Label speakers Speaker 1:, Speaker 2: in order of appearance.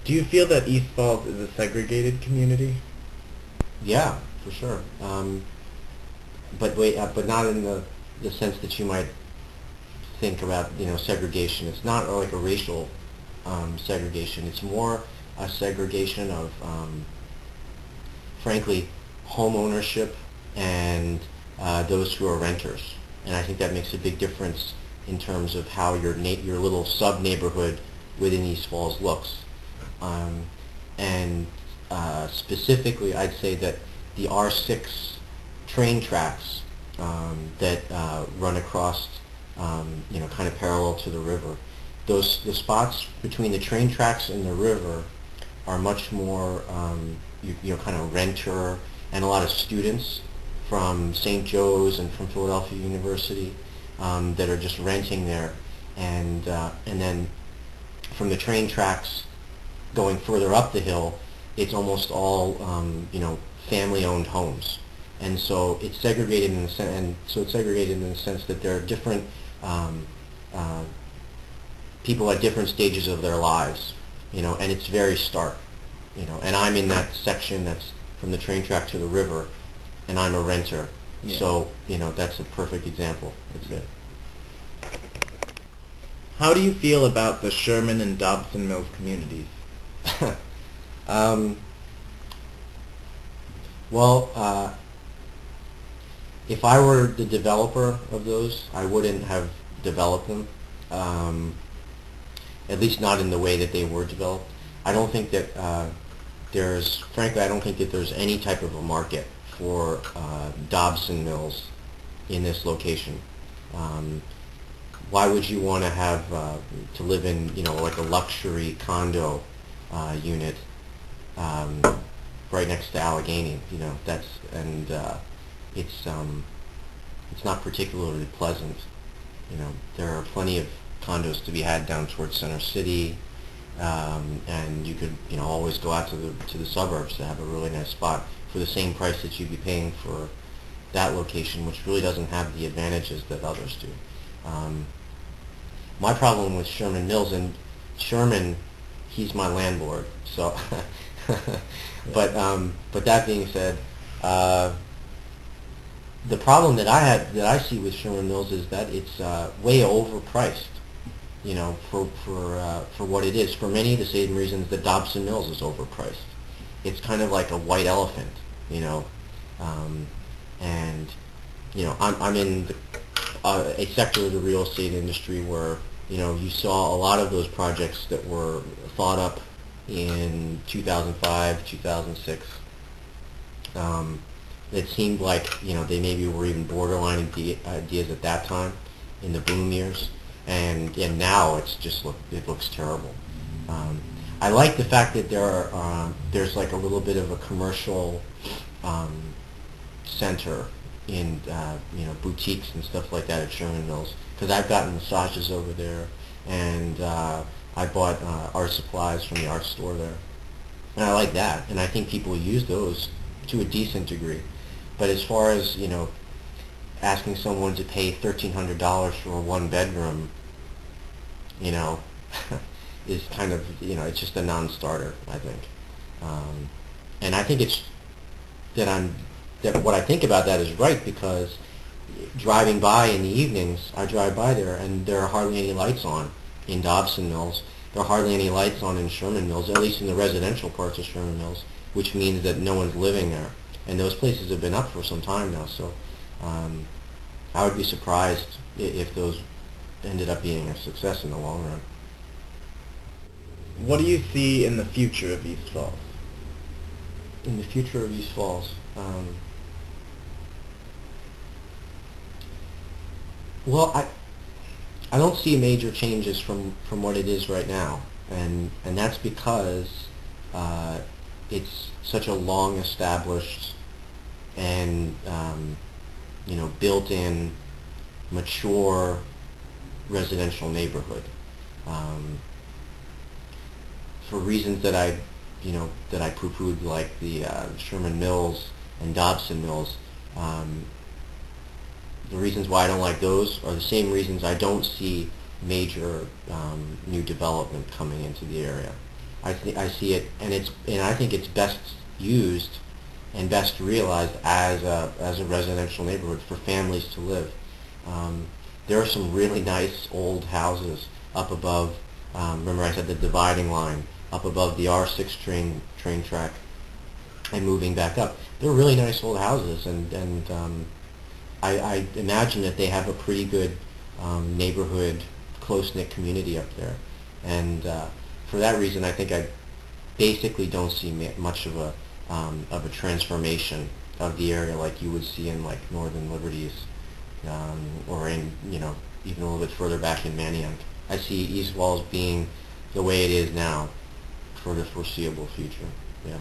Speaker 1: Do you feel that East Falls is a segregated community?
Speaker 2: Yeah, for sure. But not in the sense that you might think about, segregation. It's not like a racial segregation. It's more a segregation of, frankly, home ownership and those who are renters. And I think that makes a big difference in terms of how your little sub-neighborhood within East Falls looks. Um, and Specifically, I'd say that the R6 train tracks that run across, kind of parallel to the river. The spots between the train tracks and the river are much more, kind of renter, and a lot of students from St. Joe's and from Philadelphia University that are just renting there, and then from the train tracks going further up the hill, it's almost all family-owned homes, and so it's segregated in the sense that there are different um, uh, people at different stages of their lives, and it's very stark, and I'm in that section that's from the train track to the river, and I'm a renter,
Speaker 1: Yeah.
Speaker 2: so that's a perfect example. That's it.
Speaker 1: How do you feel about the Sherman and Dobson Mills communities?
Speaker 2: um, well, if I were the developer of those, I wouldn't have developed them. Um, at least not in the way that they were developed. I don't think that frankly, I don't think that there's any type of a market for Dobson Mills in this location. Um, why would you want to have to live in, like a luxury condo unit um, right next to Allegheny? That's and it's not particularly pleasant. There are plenty of condos to be had down towards Center City, and you could, always go out to the suburbs to have a really nice spot for the same price that you'd be paying for that location, which really doesn't have the advantages that others do. Um, my problem with Sherman Mills, and Sherman, he's my landlord, so. But that being said, the problem that I see with Sherman Mills is that it's way overpriced, for what it is. For many of the same reasons that Dobson Mills is overpriced. It's kind of like a white elephant, um, and I'm in a sector of the real estate industry where you saw a lot of those projects that were thought up in 2005, 2006. It seemed like they maybe were even borderline ideas at that time in the boom years, and now it looks terrible. Um, I like the fact that there's like a little bit of a commercial um, center in boutiques and stuff like that at Sherman Mills, because I've gotten massages over there, and I bought art supplies from the art store there, and I like that, and I think people use those to a decent degree. But as far as asking someone to pay $1,300 for a one bedroom, you know, is kind of it's just a non-starter, I think. And I think it's that what I think about that is right, because driving by in the evenings, I drive by there and there are hardly any lights on in Dobson Mills. There are hardly any lights on in Sherman Mills, at least in the residential parts of Sherman Mills, which means that no one's living there. And those places have been up for some time now, so I would be surprised if those ended up being a success in the long run.
Speaker 1: What do you see in the future of East Falls?
Speaker 2: In the future of East Falls, well, I don't see major changes from what it is right now, and that's because it's such a long established and built-in, mature residential neighborhood. Um, for reasons that I poo-pooed, like the Sherman Mills and Dobson Mills, the reasons why I don't like those are the same reasons I don't see major new development coming into the area. I see it, and I think it's best used and best realized as a residential neighborhood for families to live. There are some really nice old houses up above. Remember, I said the dividing line up above the R6 train track and moving back up. They're really nice old houses, and I imagine that they have a pretty good neighborhood, close-knit community up there. And for that reason, I think I basically don't see much of a transformation of the area like you would see in like Northern Liberties, or in, even a little bit further back in Manayunk. I see East Walls being the way it is now for the foreseeable future. Yeah.